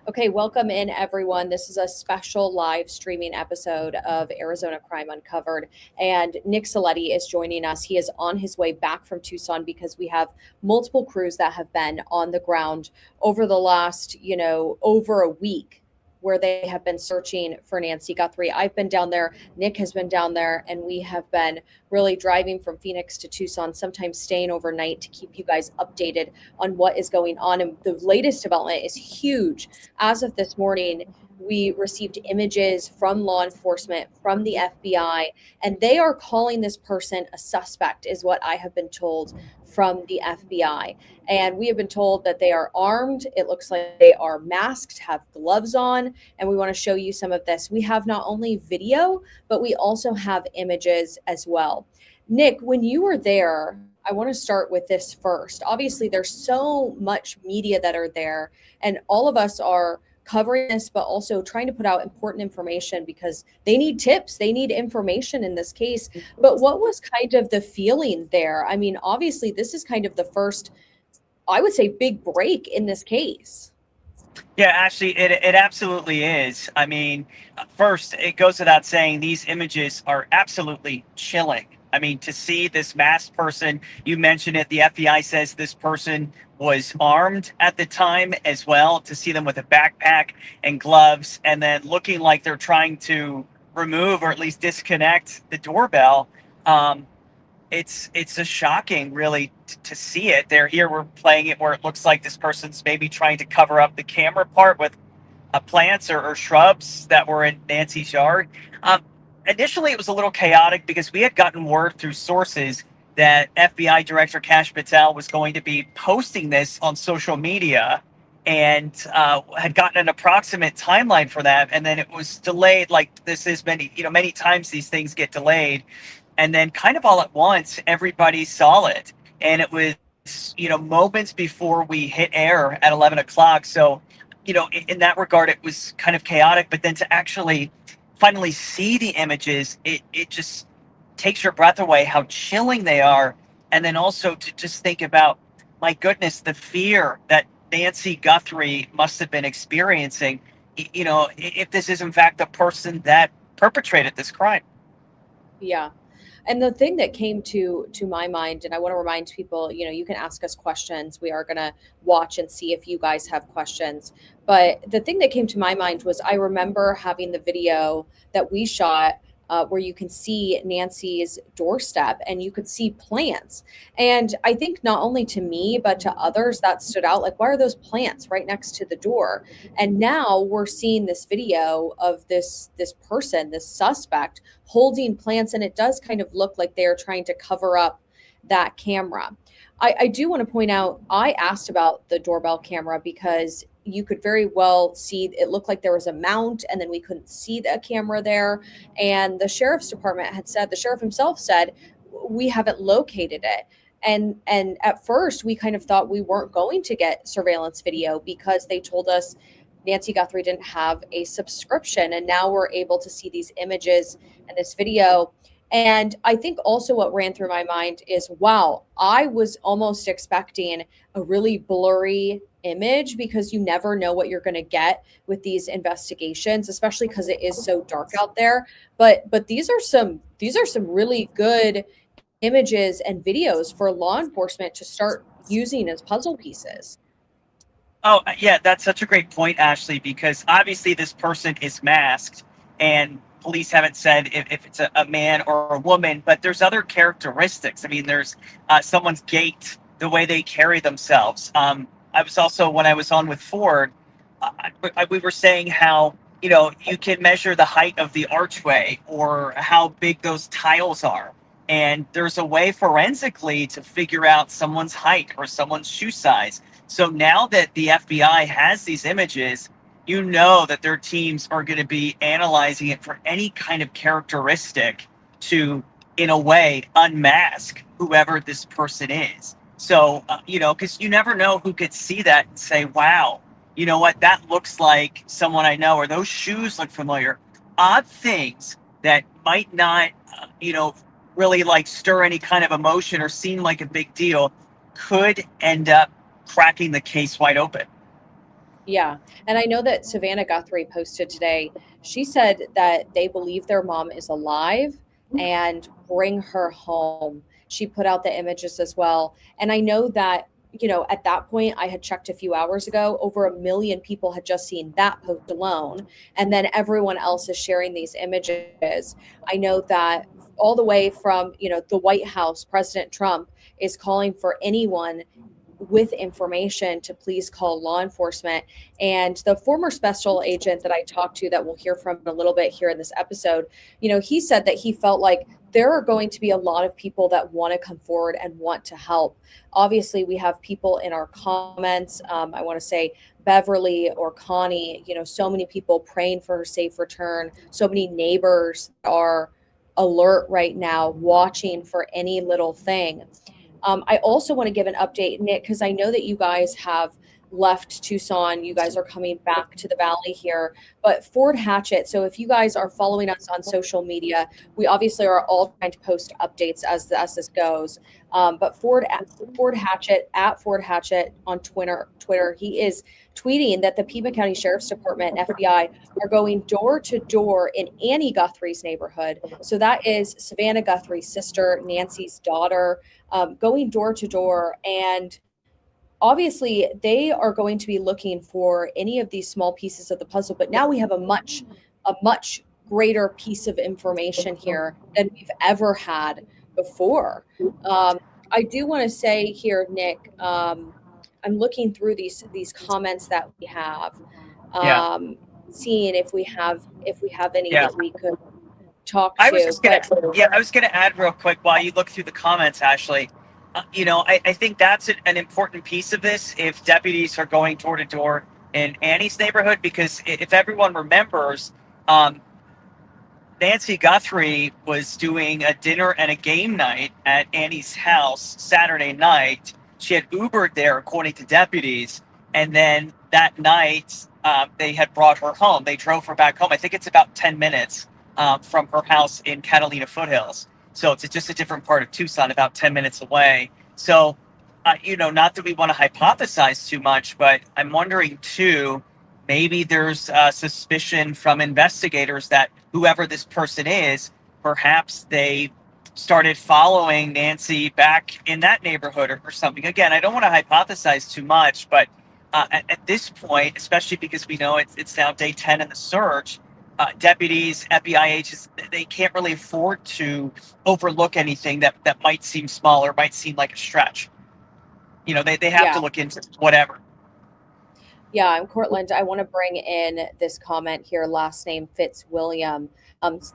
Okay, welcome in everyone. This is a special live streaming episode of Arizona Crime Uncovered. And Nick Saletti is joining us. He is on his way back from Tucson because we have multiple crews that have been on the ground over the last, over a week where they have been searching for Nancy Guthrie. I've been down there, Nick has been down there, and we have been really driving from Phoenix to Tucson, sometimes staying overnight to keep you guys updated on what is going on. And the latest development is huge. As of this morning, we received images from law enforcement, from the FBI, and they are calling this person a suspect, is what I have been told from the FBI. And we have been told that they are armed. It looks like they are masked, have gloves on, and we want to show you some of this. We have not only video, but we also have images as well. Nick, when you were there, I want to start with this first. Obviously, there's so much media that are there, and all of us are covering this, but also trying to put out important information because they need tips, they need information in this case. But what was kind of the feeling there? I mean, obviously, this is kind of the first, I would say, big break in this case. Yeah, actually, it absolutely is. I mean, first, it goes without saying these images are absolutely chilling. I mean, to see this masked person, you mentioned it, the FBI says this person was armed at the time as well, to see them with a backpack and gloves and then looking like they're trying to remove or at least disconnect the doorbell. Um, it's a shocking really to see it. We're playing it where it looks like this person's maybe trying to cover up the camera part with plants or shrubs that were in Nancy's yard. Initially it was a little chaotic because we had gotten word through sources that FBI Director Kash Patel was going to be posting this on social media, and had gotten an approximate timeline for that, and then it was delayed. Like this is many times these things get delayed, and then kind of all at once everybody saw it, and it was moments before we hit air at 11 o'clock. So in that regard it was kind of chaotic, but then to actually finally see the images, it just takes your breath away how chilling they are. And then also to just think about, my goodness, the fear that Nancy Guthrie must have been experiencing, if this is in fact the person that perpetrated this crime. Yeah. And the thing that came to my mind, and I want to remind people, you can ask us questions. We are going to watch and see if you guys have questions. But the thing that came to my mind was I remember having the video that we shot, where you can see Nancy's doorstep and you could see plants. And I think not only to me, but to others that stood out, like, why are those plants right next to the door? And now we're seeing this video of this person, this suspect, holding plants, and it does kind of look like they are trying to cover up that camera. I do want to point out, I asked about the doorbell camera because you could very well see it looked like there was a mount, and then we couldn't see the camera there. And the sheriff's department had said, the sheriff himself said, we haven't located it. And at first we kind of thought we weren't going to get surveillance video because they told us Nancy Guthrie didn't have a subscription. And now we're able to see these images and this video. And I think also what ran through my mind is, wow, I was almost expecting a really blurry image because you never know what you're going to get with these investigations, especially because it is so dark out there. But these are some really good images and videos for law enforcement to start using as puzzle pieces. Oh, yeah, that's such a great point, Ashley, because obviously this person is masked, and police haven't said if it's a man or a woman, but there's other characteristics. I mean, there's someone's gait, the way they carry themselves. I was also, when I was on with Ford, we were saying how, you can measure the height of the archway or how big those tiles are. And there's a way forensically to figure out someone's height or someone's shoe size. So now that the FBI has these images, you know that their teams are going to be analyzing it for any kind of characteristic to, in a way, unmask whoever this person is. So, because you never know who could see that and say, wow, you know what, that looks like someone I know, or those shoes look familiar. Odd things that might not, really like stir any kind of emotion or seem like a big deal could end up cracking the case wide open. Yeah. And I know that Savannah Guthrie posted today. She said that they believe their mom is alive and bring her home. She put out the images as well. And I know that, at that point, I had checked a few hours ago, over 1 million people had just seen that post alone. And then everyone else is sharing these images. I know that all the way from, the White House, President Trump is calling for anyone with information to please call law enforcement. And the former special agent that I talked to, that we'll hear from a little bit here in this episode, he said that he felt like there are going to be a lot of people that want to come forward and want to help. Obviously, we have people in our comments. I want to say Beverly or Connie, so many people praying for her safe return, so many neighbors are alert right now, watching for any little thing. I also want to give an update, Nick, because I know that you guys have left Tucson. You guys are coming back to the Valley here. But Ford Hatchet, so if you guys are following us on social media, we obviously are all trying to post updates as this goes. But Ford Hatchet, at Ford Hatchet on Twitter, he is tweeting that the Pima County Sheriff's Department and FBI are going door to door in Annie Guthrie's neighborhood. So that is Savannah Guthrie's sister, Nancy's daughter, going door to door. And obviously, they are going to be looking for any of these small pieces of the puzzle. But now we have a much greater piece of information here than we've ever had before. I do want to say here, Nick, I'm looking through these comments that we have, Yeah. um, seeing if we have any Yeah. that we could talk I was to. just gonna, But yeah, I was gonna add real quick while you look through the comments, Ashley. I think that's an important piece of this. If deputies are going door to door in Annie's neighborhood, because if everyone remembers, um, Nancy Guthrie was doing a dinner and a game night at Annie's house Saturday night. She had Ubered there, according to deputies, and then that night they had brought her home. They drove her back home. I think it's about 10 minutes from her house in Catalina Foothills. So it's just a different part of Tucson, about 10 minutes away. So, not that we want to hypothesize too much, but I'm wondering too, maybe there's a suspicion from investigators that whoever this person is, perhaps they started following Nancy back in that neighborhood or something. Again, I don't want to hypothesize too much, but at this point, especially because we know it's now day 10 in the search, deputies, FBI agents, they can't really afford to overlook anything that might seem small or might seem like a stretch. They have yeah, to look into whatever. yeah, I'm Cortland. I want to bring in this comment here, last name Fitzwilliam.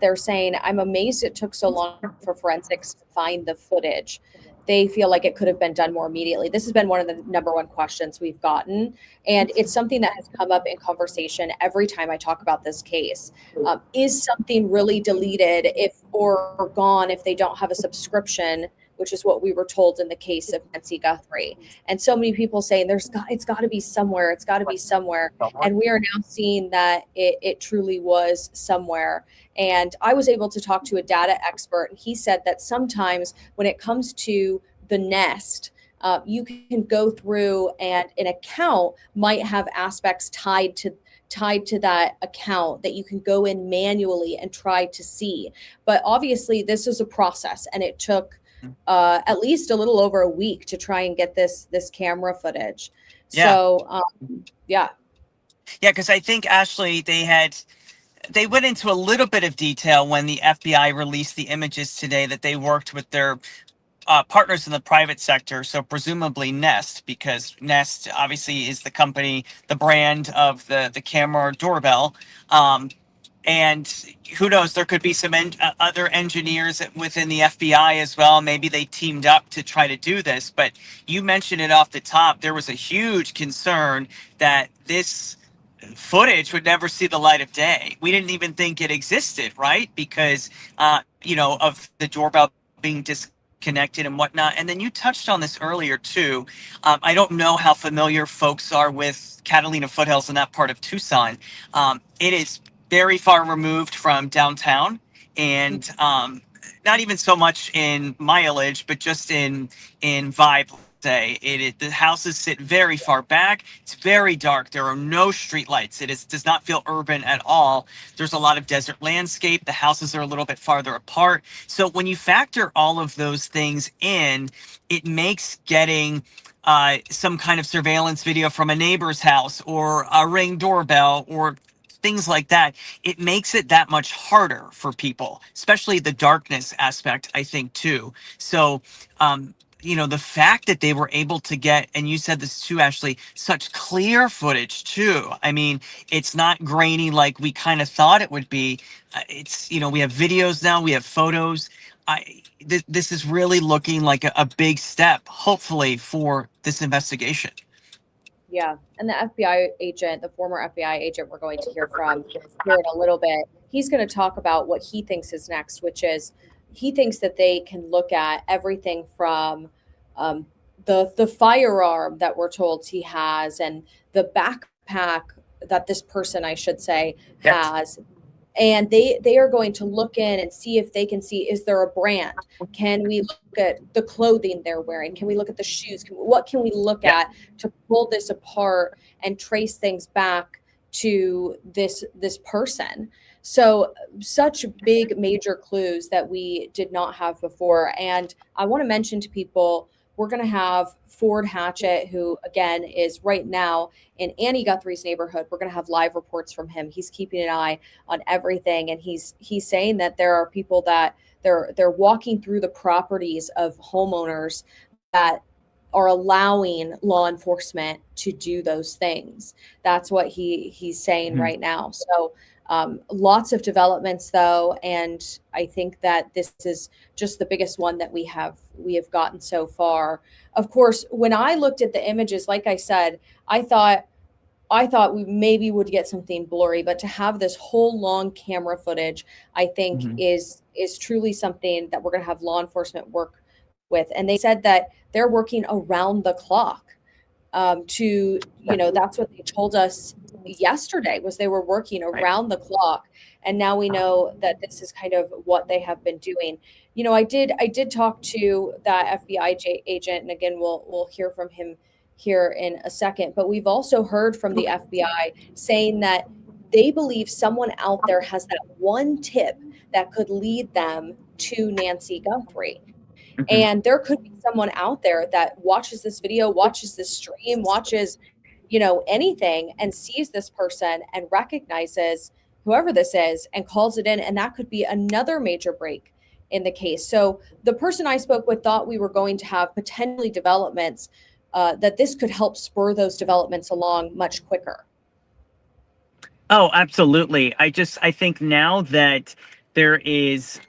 They're saying, I'm amazed it took so long for forensics to find the footage. They feel like it could have been done more immediately. This has been one of the number one questions we've gotten. And it's something that has come up in conversation every time I talk about this case. Is something really deleted or gone if they don't have a subscription, which is what we were told in the case of Nancy Guthrie? And so many people saying it's got to be somewhere, it's got to be somewhere. And we are now seeing that it truly was somewhere. And I was able to talk to a data expert, and he said that sometimes when it comes to the Nest, you can go through, and an account might have aspects tied to that account that you can go in manually and try to see. But obviously, this is a process, and it took at least a little over a week to try and get this camera footage. Yeah. So yeah, Yeah, because I think Ashley, they went into a little bit of detail when the FBI released the images today that they worked with their partners in the private sector, so presumably Nest, because Nest obviously is the company, the brand of the camera doorbell. And who knows, there could be some other engineers within the FBI as well. Maybe they teamed up to try to do this. But you mentioned it off the top. There was a huge concern that this footage would never see the light of day. We didn't even think it existed, right? Because, of the doorbell being disconnected and whatnot. And then you touched on this earlier, too. I don't know how familiar folks are with Catalina Foothills in that part of Tucson. It is very far removed from downtown, and not even so much in mileage, but just in vibe. say. The houses sit very far back. It's very dark. There are no street lights. Does not feel urban at all. There's a lot of desert landscape. The houses are a little bit farther apart. So when you factor all of those things in, it makes getting some kind of surveillance video from a neighbor's house or a Ring doorbell or things like that, it makes it that much harder for people, especially the darkness aspect, I think, too. So, the fact that they were able to get, and you said this too, Ashley, such clear footage too. I mean, it's not grainy like we kind of thought it would be. We have videos now, we have photos. This is really looking like a big step, hopefully, for this investigation. Yeah. And the FBI agent, the former FBI agent we're going to hear from here in a little bit, he's going to talk about what he thinks is next, which is he thinks that they can look at everything from um, the firearm that we're told he has and the backpack that this person, I should say, Yes. has, and they are going to look in and see if they can see, is there a brand? Can we look at the clothing they're wearing? Can we look at the shoes? What can we look Yeah. at to pull this apart and trace things back to this person? So such big major clues that we did not have before. And I want to mention to people, we're going to have Ford Hatchett, who again is right now in Annie Guthrie's neighborhood. We're going to have live reports from him. He's keeping an eye on everything, and he's saying that there are people that they're walking through the properties of homeowners that are allowing law enforcement to do those things. That's what he's saying right now. So lots of developments though, and I think that this is just the biggest one that we have gotten so far. Of course, when I looked at the images, like I said, I thought we maybe would get something blurry, but to have this whole long camera footage, I think Mhm. is truly something that we're going to have law enforcement work with. And they said that they're working around the clock to, that's what they told us yesterday, was they were working Right. around the clock. And now we know that this is kind of what they have been doing. I did talk to that FBI agent, and again, we'll hear from him here in a second. But we've also heard from the FBI saying that they believe someone out there has that one tip that could lead them to Nancy Guthrie. Mhm. And there could be someone out there that watches this video, watches this stream, watches, anything, and sees this person and recognizes whoever this is and calls it in. And that could be another major break in the case. So the person I spoke with thought we were going to have potentially developments, that this could help spur those developments along much quicker. Oh, absolutely. I think now that there is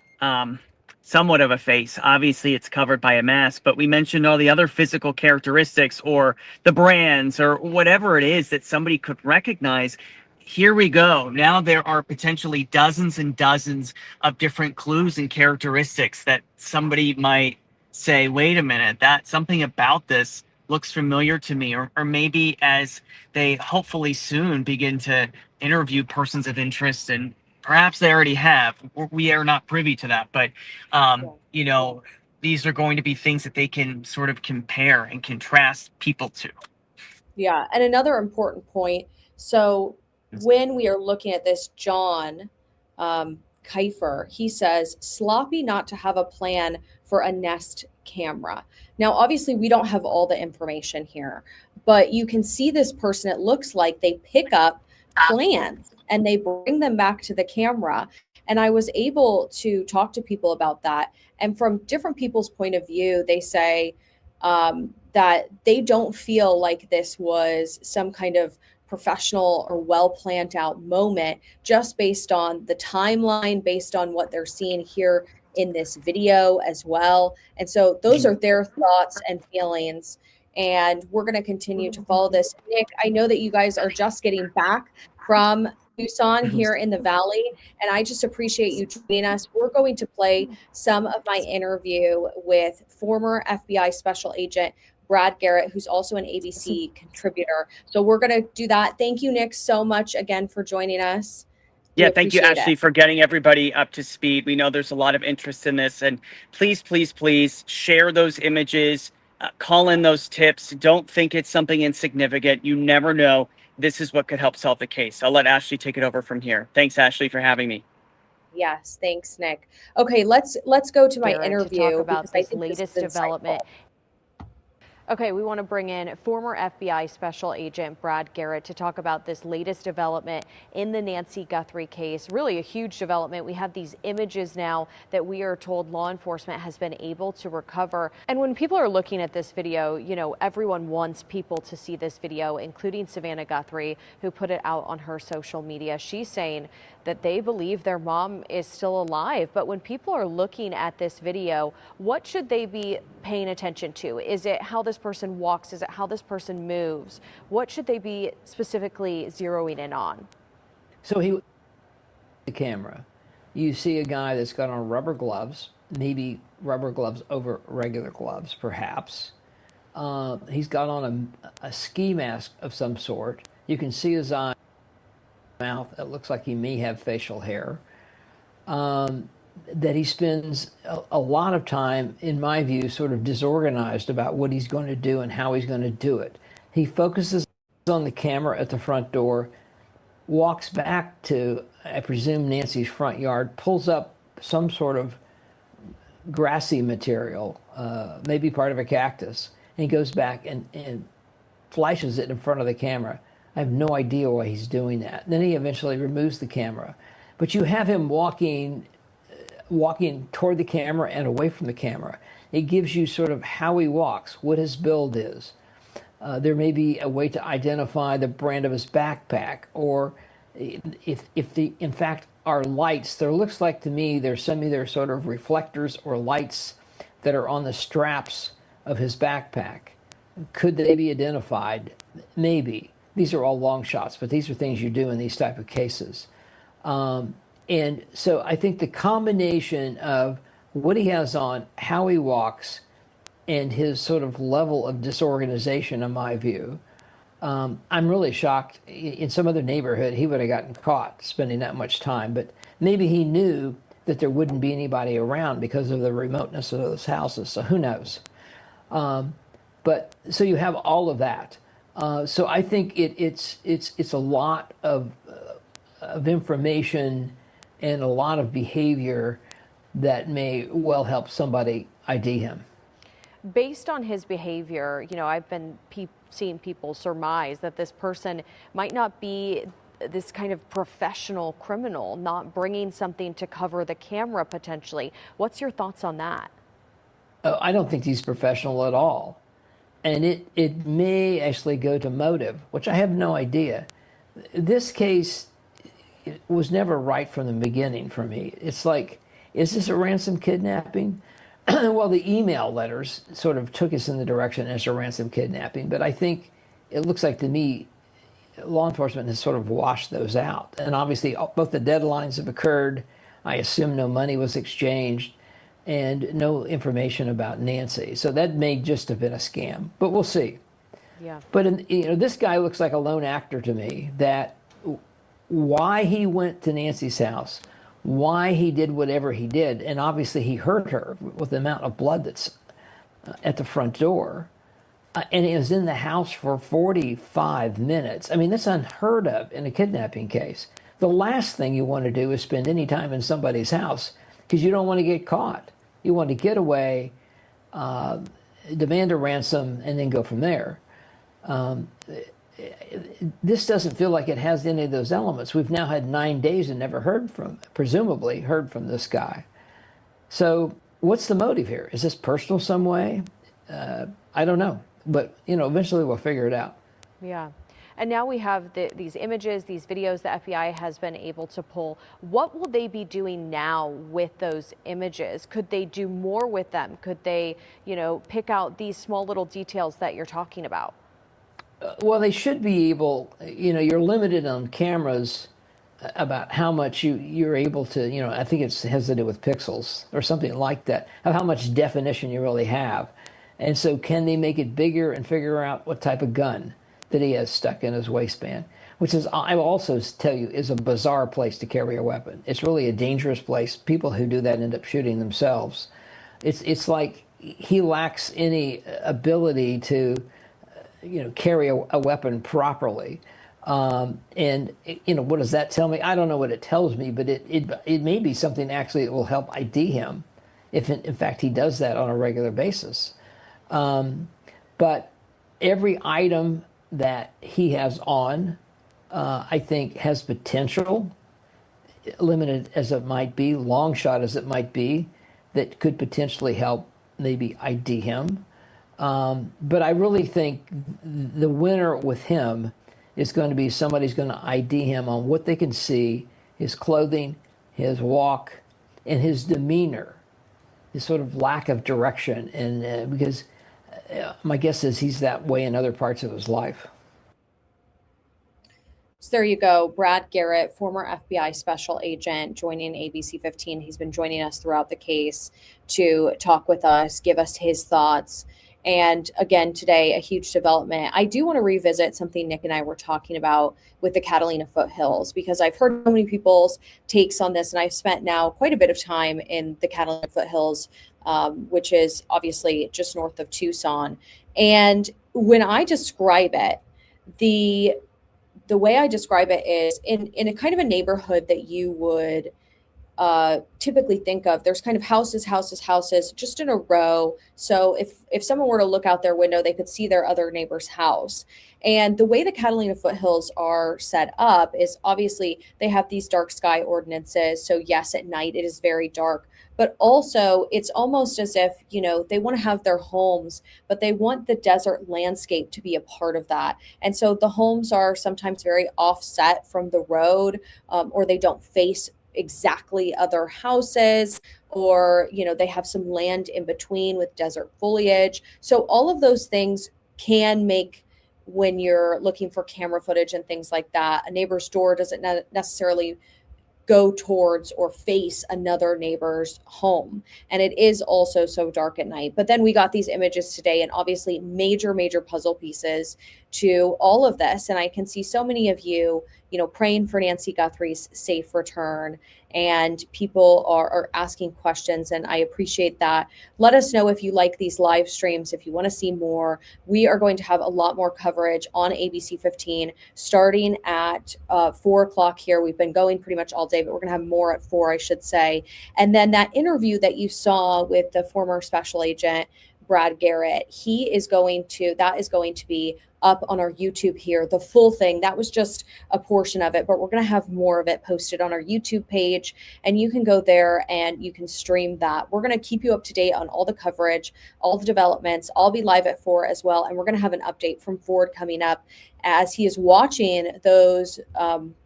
somewhat of a face, obviously it's covered by a mask, but we mentioned all the other physical characteristics or the brands or whatever it is that somebody could recognize. Here we go. Now there are potentially dozens and dozens of different clues and characteristics that somebody might say, wait a minute, that something about this looks familiar to me. Or maybe as they hopefully soon begin to interview persons of interest, and perhaps they already have. We are not privy to that, but Yeah. these are going to be things that they can sort of compare and contrast people to. Yeah. And another important point. So when we are looking at this, John Kiefer, he says, sloppy not to have a plan for a Nest camera. Now, obviously, we don't have all the information here, but you can see this person. It looks like they pick up plans and they bring them back to the camera. And I was able to talk to people about that. And from different people's point of view, they say, that they don't feel like this was some kind of professional or well planned out moment, just based on the timeline, based on what they're seeing here in this video as well. And so those are their thoughts and feelings. And we're going to continue to follow this. Nick, I know that you guys are just getting back from Tucson here in the Valley, and I just appreciate you joining us. We're going to play some of my interview with former FBI Special Agent Brad Garrett, who's also an ABC contributor. So we're going to do that. Thank you, Nick, so much again for joining us. We Yeah, thank you, appreciate it. Ashley, for getting everybody up to speed. We know there's a lot of interest in this, and please, please, please share those images. call in those tips. Don't think it's something insignificant. You never know. This is what could help solve the case. I'll let Ashley take it over from here. Thanks, Ashley, for having me. Yes, thanks, Nick. Okay, let's go to my Garrett to talk interview because about I this think this is latest development. insightful. Okay, we want to bring in former FBI Special Agent Brad Garrett to talk about this latest development in the Nancy Guthrie case. Really a huge development. We have these images now that we are told law enforcement has been able to recover. And when people are looking at this video, you know, everyone wants people to see this video, including Savannah Guthrie, who put it out on her social media. She's saying that they believe their mom is still alive. But when people are looking at this video, what should they be paying attention to? Is it how this person walks? Is it how this person moves? What should they be specifically zeroing in on? So the camera, you see a guy that's got on rubber gloves, maybe rubber gloves over regular gloves, perhaps. He's got on a ski mask of some sort. You can see his eye, mouth. It looks like he may have facial hair. That he spends a lot of time, in my view, sort of disorganized about what he's going to do and how he's going to do it. He focuses on the camera at the front door, walks back to, I presume, Nancy's front yard, pulls up some sort of grassy material, maybe part of a cactus, and he goes back and flashes it in front of the camera. I have no idea why he's doing that. Then he eventually removes the camera. But you have him walking toward the camera and away from the camera. It gives you sort of how he walks, what his build is. There may be a way to identify the brand of his backpack, or if the in fact are lights. There looks like to me they're sort of reflectors or lights that are on the straps of his backpack. Could they be identified? Maybe. These are all long shots, but these are things you do in these type of cases. And so I think the combination of what he has on, how he walks, and his sort of level of disorganization, in my view, I'm really shocked. In some other neighborhood, he would have gotten caught spending that much time. But maybe he knew that there wouldn't be anybody around because of the remoteness of those houses. So who knows? But so you have all of that. So I think it's a lot of information and a lot of behavior that may well help somebody ID him. Based on his behavior, you know, I've been seeing people surmise that this person might not be this kind of professional criminal, not bringing something to cover the camera potentially. What's your thoughts on that? I don't think he's professional at all. And it may actually go to motive, which I have no idea. This case was never right from the beginning for me. It's like, is this a ransom kidnapping? Well, the email letters sort of took us in the direction as a ransom kidnapping, but I think it looks like to me law enforcement has sort of washed those out. And obviously both the deadlines have occurred. I assume no money was exchanged and no information about Nancy. So that may just have been a scam, but we'll see. Yeah. But this guy looks like a lone actor to me, that why he went to Nancy's house, why he did whatever he did, and obviously he hurt her with the amount of blood that's at the front door, and he was in the house for 45 minutes. I mean, that's unheard of in a kidnapping case. The last thing you want to do is spend any time in somebody's house because you don't want to get caught. You want to get away, demand a ransom, and then go from there. This doesn't feel like it has any of those elements. We've now had 9 days and never presumably heard from this guy. So what's the motive here? Is this personal some way? I don't know. But, eventually we'll figure it out. Yeah. And now we have these images, these videos the FBI has been able to pull. What will they be doing now with those images? Could they do more with them? Could they, pick out these small little details that you're talking about? Well, they should be able, you're limited on cameras about how much you're able to, I think it has to do with pixels or something like that, of how much definition you really have. And so can they make it bigger and figure out what type of gun that he has stuck in his waistband, which is, I will also tell you, is a bizarre place to carry a weapon. It's really a dangerous place. People who do that end up shooting themselves. It's like, he lacks any ability to, carry a weapon properly. And what does that tell me? I don't know what it tells me, but it may be something actually that will help ID him, if in fact he does that on a regular basis. But every item that he has on, I think, has potential, limited as it might be, long shot as it might be, that could potentially help maybe ID him. But I really think the winner with him is going to be somebody's going to ID him on what they can see, his clothing, his walk, and his demeanor, his sort of lack of direction. And because my guess is he's that way in other parts of his life. So there you go. Brad Garrett, former FBI special agent, joining ABC 15. He's been joining us throughout the case to talk with us, give us his thoughts. And again, today, a huge development. I do want to revisit something Nick and I were talking about with the Catalina foothills, because I've heard so many people's takes on this, and I've spent now quite a bit of time in the Catalina foothills, which is obviously just north of Tucson. And when I describe it, the way I describe it is in a kind of a neighborhood that you would typically think of. There's kind of houses just in a row. So if someone were to look out their window, they could see their other neighbor's house. And the way the Catalina foothills are set up is obviously they have these dark sky ordinances. So yes, at night it is very dark, but also it's almost as if, they want to have their homes, but they want the desert landscape to be a part of that. And so the homes are sometimes very offset from the road, or they don't face exactly other houses, or they have some land in between with desert foliage. So all of those things can make, when you're looking for camera footage and things like that, a neighbor's door doesn't necessarily go towards or face another neighbor's home. And it is also so dark at night. But then we got these images today, and obviously major puzzle pieces to all of this. And I can see so many of you, praying for Nancy Guthrie's safe return, and people are asking questions, and I appreciate that. Let us know if you like these live streams, if you want to see more. We are going to have a lot more coverage on ABC 15 starting at 4 o'clock here. We've been going pretty much all day, but we're going to have more at 4, I should say. And then that interview that you saw with the former special agent, Brad Garrett, that is going to be up on our YouTube here, the full thing. That was just a portion of it, but we're going to have more of it posted on our YouTube page, and you can go there and you can stream that. We're going to keep you up to date on all the coverage, all the developments. I'll be live at 4 as well, and we're going to have an update from Ford coming up as he is watching those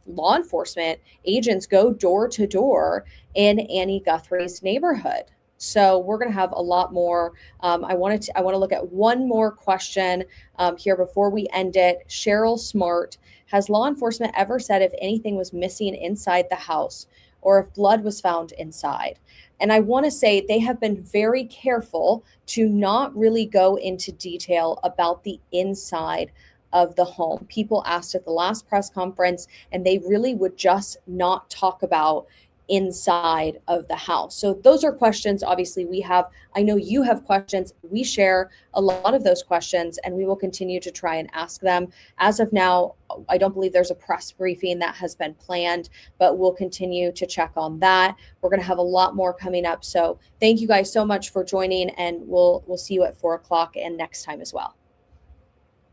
law enforcement agents go door to door in Annie Guthrie's neighborhood. So we're going to have a lot more. I want to look at one more question here before we end it. Cheryl Smart: has law enforcement ever said if anything was missing inside the house, or if blood was found inside? And I want to say they have been very careful to not really go into detail about the inside of the home. People asked at the last press conference, and they really would just not talk about inside of the house. So those are questions obviously we have. I know you have questions. We share a lot of those questions, and we will continue to try and ask them. As of now, I don't believe there's a press briefing that has been planned, but we'll continue to check on that. We're going to have a lot more coming up. So thank you guys so much for joining, and we'll see you at 4 o'clock and next time as well.